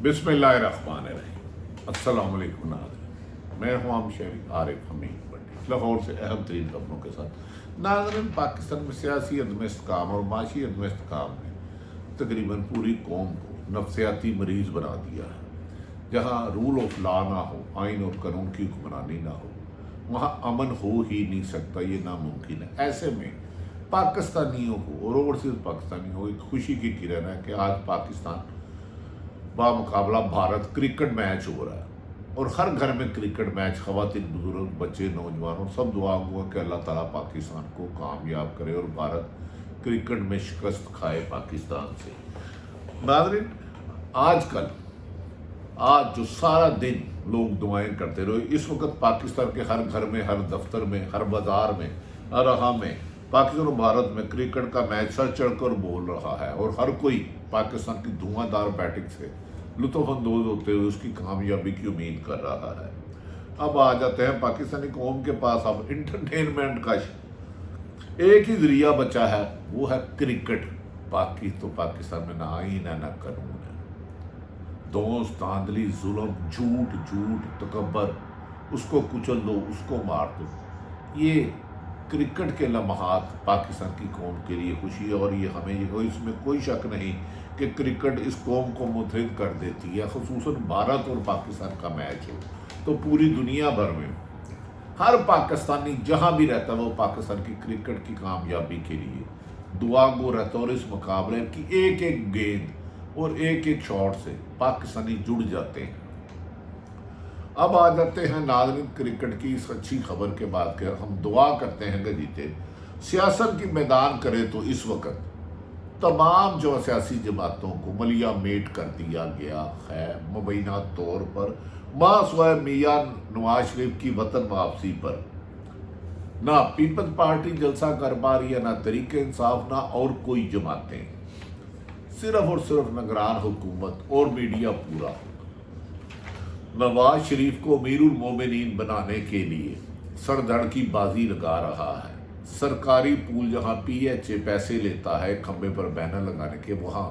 بسم اللہ الرحمن الرحیم۔ السلام علیکم ناظرین، میں ہوں عام شہری عارف حمید بٹی، لاہور سے اہم ترین خبروں کے ساتھ۔ ناظرین، پاکستان میں سیاسی عدم استحکام اور معاشی عدم استحکام نے تقریباً پوری قوم کو نفسیاتی مریض بنا دیا ہے۔ جہاں رول آف لا نہ ہو، آئین اور قانون کی حکمرانی نہ ہو، وہاں امن ہو ہی نہیں سکتا، یہ ناممکن ہے۔ ایسے میں پاکستانیوں کو اور اوورسیز پاکستانیوں کو ایک خوشی کی کرن ہے کہ آج پاکستان بامقابلہ بھارت کرکٹ میچ ہو رہا ہے، اور ہر گھر میں کرکٹ میچ، خواتین، بزرگ، بچے، نوجوانوں سب دعا گو کہ اللہ تعالیٰ پاکستان کو کامیاب کرے اور بھارت کرکٹ میں شکست کھائے پاکستان سے۔ ناظرین، آج جو سارا دن لوگ دعائیں کرتے رہے، اس وقت پاکستان کے ہر گھر میں، ہر دفتر میں، ہر بازار میں، ہر راہ میں پاکستان اور بھارت میں کرکٹ کا میچ سر چڑھ کر بول رہا ہے، اور ہر کوئی پاکستان کی دھواں دار بیٹنگ سے لطف اندوز ہوتے ہوئے اس کی کامیابی کی امید کر رہا ہے۔ اب آ جاتے ہیں پاکستانی قوم کے پاس اب انٹرٹینمنٹ کا ایک ہی ذریعہ بچا ہے، وہ ہے کرکٹ۔ باقی تو پاکستان میں نہ آئین ہے، نہ قانون ہے۔ دوست، دھاندلی، ظلم، جھوٹ تکبر، اس کو کچل دو، اس کو مار دو۔ یہ کرکٹ کے لمحات پاکستان کی قوم کے لیے خوشی ہے، اور یہ ہمیں اس میں کوئی شک نہیں کہ کرکٹ اس قوم کو متحد کر دیتی ہے۔ خصوصاً بھارت اور پاکستان کا میچ ہو تو پوری دنیا بھر میں ہر پاکستانی جہاں بھی رہتا ہے وہ پاکستان کی کرکٹ کی کامیابی کے لیے دعا گو رہتا ہے، اور اس مقابلے کی ایک ایک گیند اور ایک ایک شاٹ سے پاکستانی جڑ جاتے ہیں۔ اب آ جاتے ہیں ناظرین کرکٹ کی اس اچھی خبر کے بعد کہ ہم دعا کرتے ہیں کہ جیتے۔ سیاست کی میدان کرے تو اس وقت تمام جو سیاسی جماعتوں کو ملیہ میٹ کر دیا گیا ہے، مبینہ طور پر سوائے میاں نواز شریف کی وطن واپسی پر نہ پیپلز پارٹی جلسہ کر پا رہی ہے، نہ تحریک انصاف، نہ اور کوئی جماعتیں، صرف اور صرف نگران حکومت اور میڈیا پورا نواز شریف کو امیر المومنین بنانے کے لیے سر دھڑ کی بازی لگا رہا ہے۔ سرکاری پول جہاں پی ایچ اے پیسے لیتا ہے کھمبے پر بینر لگانے کے، وہاں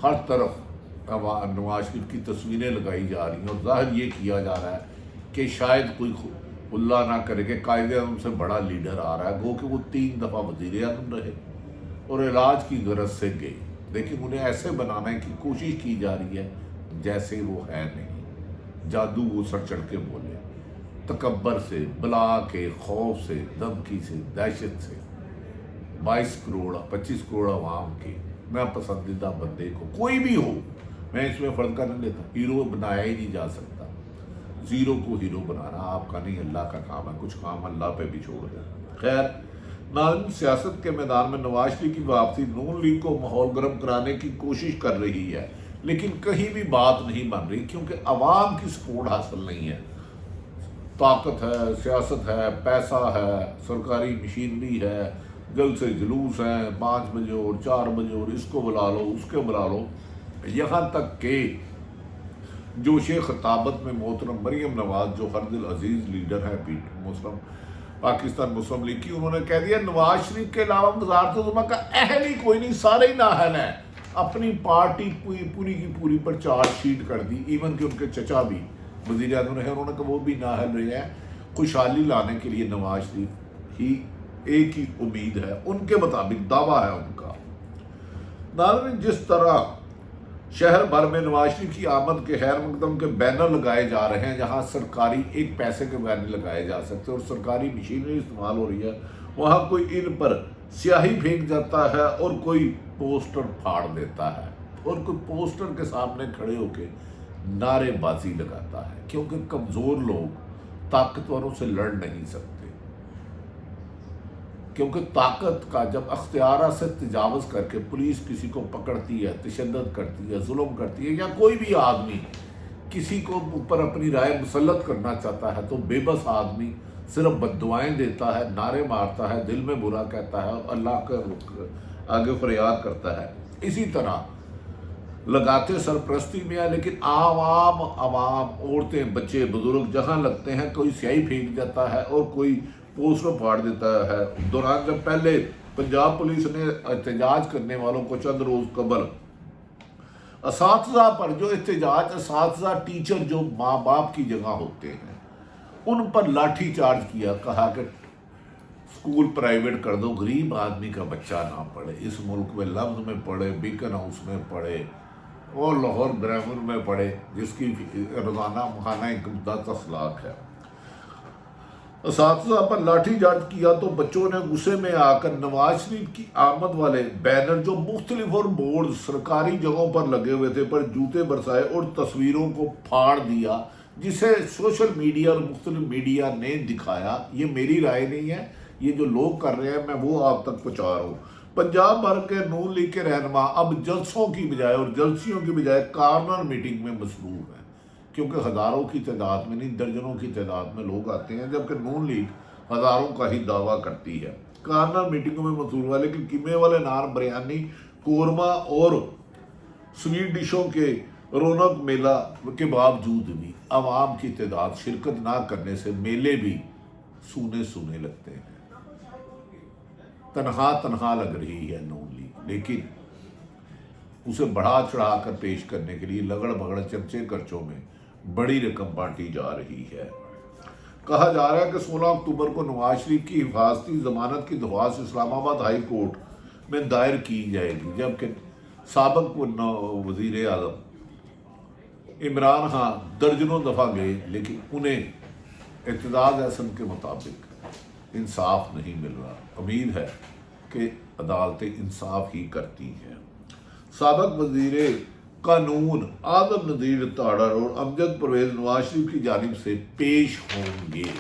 ہر طرف نواز شریف کی تصویریں لگائی جا رہی ہیں، اور ظاہر یہ کیا جا رہا ہے کہ شاید کوئی اللہ نہ کرے کہ قائد اعظم سے بڑا لیڈر آ رہا ہے، گو کہ وہ 3 دفعہ وزیر اعظم رہے اور علاج کی غرض سے گئے، لیکن انہیں ایسے بنانے کی کوشش کی جا رہی ہے جیسے وہ ہے نہیں۔ جادو وہ سر چڑھ کے بولے، تکبر سے، بلا کے، خوف سے، دھمکی سے، دہشت سے 22 کروڑ 25 کروڑ عوام کے میں پسندیدہ بندے کو کوئی بھی ہو، میں اس میں فرض کا نہیں لیتا، ہیرو بنایا ہی نہیں جا سکتا۔ زیرو کو ہیرو بنانا آپ کا نہیں، اللہ کا کام ہے، کچھ کام اللہ پہ بھی چھوڑ دیں۔ خیر ناظرین، سیاست کے میدان میں نواز شریف کی واپسی نون لیگ کو ماحول گرم کرانے کی کوشش کر رہی ہے، لیکن کہیں بھی بات نہیں بن رہی کیونکہ عوام کی سپورٹ حاصل نہیں ہے۔ طاقت ہے، سیاست ہے، پیسہ ہے، سرکاری مشینری ہے، جلد سے جلوس ہیں، 5 بجے اور 4 بجے اور اس کو بلا لو، اس کو بلا لو، یہاں تک کہ جوش خطابت میں محترم مریم نواز جو ہر دل عزیز لیڈر ہے پاکستان مسلم لیگ کی، انہوں نے کہہ دیا نواز شریف کے علاوہ وزارت عظمیٰ کا اہل ہی کوئی نہیں، سارے ہی نااہل ہیں۔ اپنی پارٹی پوری کی پوری پر چارج شیٹ کر دی، ایون کہ ان کے چچا بھی وزیر اعظم رہے، انہوں نے کہا وہ بھی نااہل رہے ہیں۔ خوشحالی لانے کے لیے نواز شریف ہی ایک ہی امید ہے، ان کے مطابق دعویٰ ہے ان کا۔ ناظرین، جس طرح شہر بھر میں نواز شریف کی آمد کے خیر مقدم کے بینر لگائے جا رہے ہیں، جہاں سرکاری ایک پیسے کے بینر لگائے جا سکتے اور سرکاری مشینری استعمال ہو رہی ہے، وہاں کوئی ان پر سیاہی پھینک جاتا ہے اور کوئی پوسٹر پھاڑ دیتا ہے، اور کوئی پوسٹر کے سامنے کھڑے ہو کے نعرے بازی لگاتا ہے، کیونکہ کمزور لوگ طاقتوروں سے لڑ نہیں سکتے، کیونکہ طاقت کا جب اختیارات سے تجاوز کر کے پولیس کسی کو پکڑتی ہے، تشدد کرتی ہے، ظلم کرتی ہے، یا کوئی بھی آدمی کسی کو اوپر اپنی رائے مسلط کرنا چاہتا ہے، تو بے بس آدمی صرف بددعائیں دیتا ہے، نعرے مارتا ہے، دل میں برا کہتا ہے اور اللہ کے آگے فریاد کرتا ہے۔ اسی طرح لگاتے سرپرستی میں ہے، لیکن عوام، عورتیں، بچے، بزرگ جہاں لگتے ہیں کوئی سیاہی پھینک جاتا ہے اور کوئی پوسٹر پھاڑ دیتا ہے۔ دوران جب پہلے پنجاب پولیس نے احتجاج کرنے والوں کو چند روز قبل اساتذہ پر جو احتجاج، اساتذہ ٹیچر جو ماں باپ کی جگہ ہوتے ہیں ان پر لاٹھی چارج کیا، کہا کہ اسکول پرائیویٹ کر دو، غریب آدمی کا بچہ نہ پڑھے، اس ملک میں لفظ میں پڑھے، بیکن ہاؤس میں پڑھے اور لاہور گرامر میں پڑھے، جس کی روزانہ ماہانہ انکم 10 لاکھ ہے۔ اساتذہ پر لاٹھی چارج کیا تو بچوں نے غصے میں آ کر نواز شریف کی آمد والے بینر جو مختلف اور بورڈ سرکاری جگہوں پر لگے ہوئے تھے پر جوتے برسائے اور تصویروں کو پھاڑ دیا، جسے سوشل میڈیا اور مختلف میڈیا نے دکھایا۔ یہ میری رائے نہیں ہے، یہ جو لوگ کر رہے ہیں میں وہ آپ تک پہنچا رہا ہوں۔ پنجاب بھر کے نون لیگ کے رہنما اب جلسوں کی بجائے اور جلسیوں کی بجائے کارنر میٹنگ میں مصروف ہیں، کیونکہ ہزاروں کی تعداد میں نہیں درجنوں کی تعداد میں لوگ آتے ہیں، جبکہ نون لیگ ہزاروں کا ہی دعویٰ کرتی ہے۔ کارنر میٹنگوں میں مصروف ہے، لیکن قیمے والے نان، بریانی، قورمہ اور سویٹ ڈشوں کے رونق میلہ کے باوجود بھی عوام کی تعداد شرکت نہ کرنے سے میلے بھی سونے سونے لگتے ہیں۔ تنہا لگ رہی ہے نون لیگ، لیکن اسے بڑھا چڑھا کر پیش کرنے کے لیے لگڑ بگڑ چمچے کرچوں میں بڑی رقم بانٹی جا رہی ہے۔ کہا جا رہا ہے کہ 16 اکتوبر کو نواز شریف کی حفاظتی ضمانت کی درخواست اسلام آباد ہائی کورٹ میں دائر کی جائے گی، جبکہ سابق وزیر اعظم عمران خان درجنوں دفعہ گئے، لیکن انہیں اعتزاز احسن کے مطابق انصاف نہیں مل رہا۔ امید ہے کہ عدالتیں انصاف ہی کرتی ہیں۔ سابق وزیر قانون اعظم نذیر تاڑر اور امجد پرویز نواز شریف کی جانب سے پیش ہوں گے۔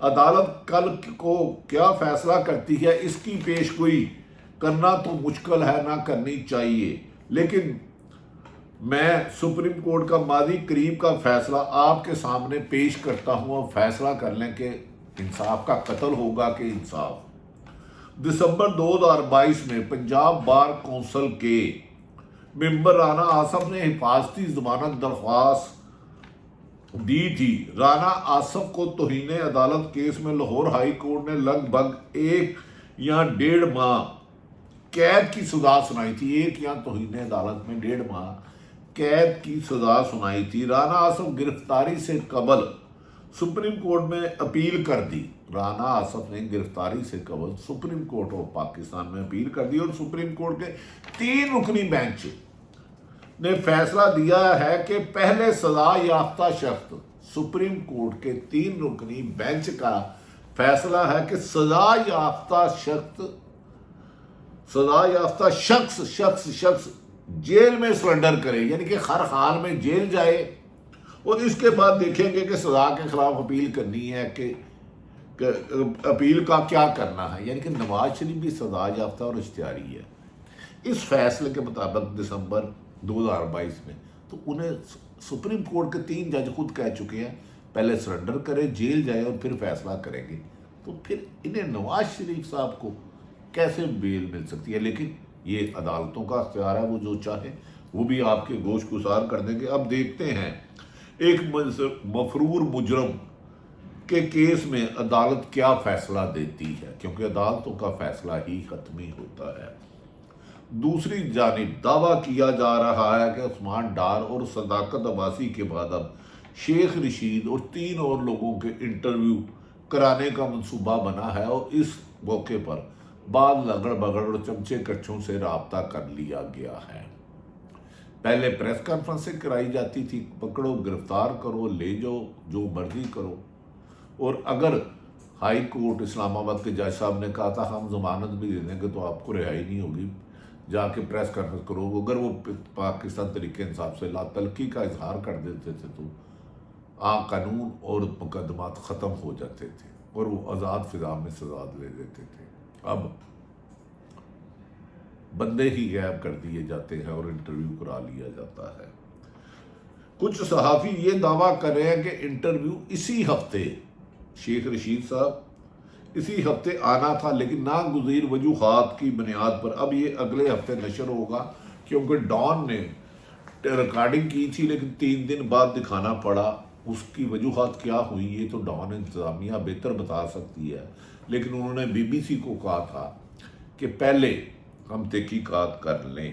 عدالت کل کو کیا فیصلہ کرتی ہے اس کی پیش گوئی کرنا تو مشکل ہے، نہ کرنی چاہیے، لیکن میں سپریم کورٹ کا ماضی قریب کا فیصلہ آپ کے سامنے پیش کرتا ہوں اور فیصلہ کر لیں کہ انصاف کا قتل ہوگا کہ انصاف۔ دسمبر 2022 میں پنجاب بار کونسل کے ممبر رانا آصف نے حفاظتی ضمانت درخواست دی تھی۔ رانا آصف کو توہین عدالت کیس میں لاہور ہائی کورٹ نے لگ بھگ 1 یا 1.5 ماہ قید کی سزا سنائی تھی۔ 1 یا توہین عدالت میں 1.5 ماہ قید کی سزا سنائی تھی۔ رانا آصف گرفتاری سے قبل سپریم کورٹ میں اپیل کر دی۔ رانا آصف نے گرفتاری سے قبل سپریم کورٹ آف پاکستان میں اپیل کر دی اور سپریم کورٹ کے 3 رکنی بینچ نے فیصلہ دیا ہے کہ پہلے سزا یافتہ شخص، سپریم کورٹ کے 3 رکنی بینچ کا فیصلہ ہے کہ سزا یافتہ شخص جیل میں سرنڈر کرے، یعنی کہ ہر حال میں جیل جائے، اور اس کے بعد دیکھیں گے کہ سزا کے خلاف اپیل کرنی ہے کہ اپیل کا کیا کرنا ہے، یعنی کہ نواز شریف بھی سزا یافتہ اور اشتہاری ہے۔ اس فیصلے کے مطابق دسمبر 2022 میں تو انہیں سپریم کورٹ کے 3 جج خود کہہ چکے ہیں پہلے سرنڈر کرے، جیل جائے اور پھر فیصلہ کریں گے، تو پھر انہیں نواز شریف صاحب کو کیسے بیل مل سکتی ہے؟ لیکن یہ عدالتوں کا اختیار ہے، وہ جو چاہے وہ بھی آپ کے گوش گزار کر دیں گے۔ اب دیکھتے ہیں ایک مفرور مجرم کے کیس میں عدالت کیا فیصلہ دیتی ہے، کیونکہ عدالتوں کا فیصلہ ہی حتمی ہوتا ہے۔ دوسری جانب دعویٰ کیا جا رہا ہے کہ عثمان ڈار اور صداقت عباسی کے بعد اب شیخ رشید اور 3 اور لوگوں کے انٹرویو کرانے کا منصوبہ بنا ہے، اور اس موقع پر بعض لگڑ بگڑ اور چمچے کچھوں سے رابطہ کر لیا گیا ہے۔ پہلے پریس کانفرنسیں کرائی جاتی تھی، پکڑو گرفتار کرو، لے جاؤ، جو مرضی کرو، اور اگر ہائی کورٹ اسلام آباد کے جج صاحب نے کہا تھا ہم ضمانت بھی دے دیں گے تو آپ کو رہائی نہیں ہوگی، جا کے پریس کانفرنس کرو، اگر وہ پاکستان طریقے انصاف سے لا تلقی کا اظہار کر دیتے تھے تو قانون اور مقدمات ختم ہو جاتے تھے اور وہ آزاد فضا میں سزا لے دیتے تھے۔ اب بندے ہی غائب کر دیے جاتے ہیں اور انٹرویو کرا لیا جاتا ہے۔ کچھ صحافی یہ دعویٰ کر رہے ہیں کہ انٹرویو اسی ہفتے شیخ رشید صاحب اسی ہفتے آنا تھا، لیکن ناگزیر وجوہات کی بنیاد پر اب یہ اگلے ہفتے نشر ہوگا، کیونکہ ڈان نے ریکارڈنگ کی تھی لیکن 3 دن بعد دکھانا پڑا۔ اس کی وجوہات کیا ہوئی یہ تو ڈان انتظامیہ بہتر بتا سکتی ہے، لیکن انہوں نے BBC کو کہا تھا کہ پہلے ہم تحقیقات کر لیں۔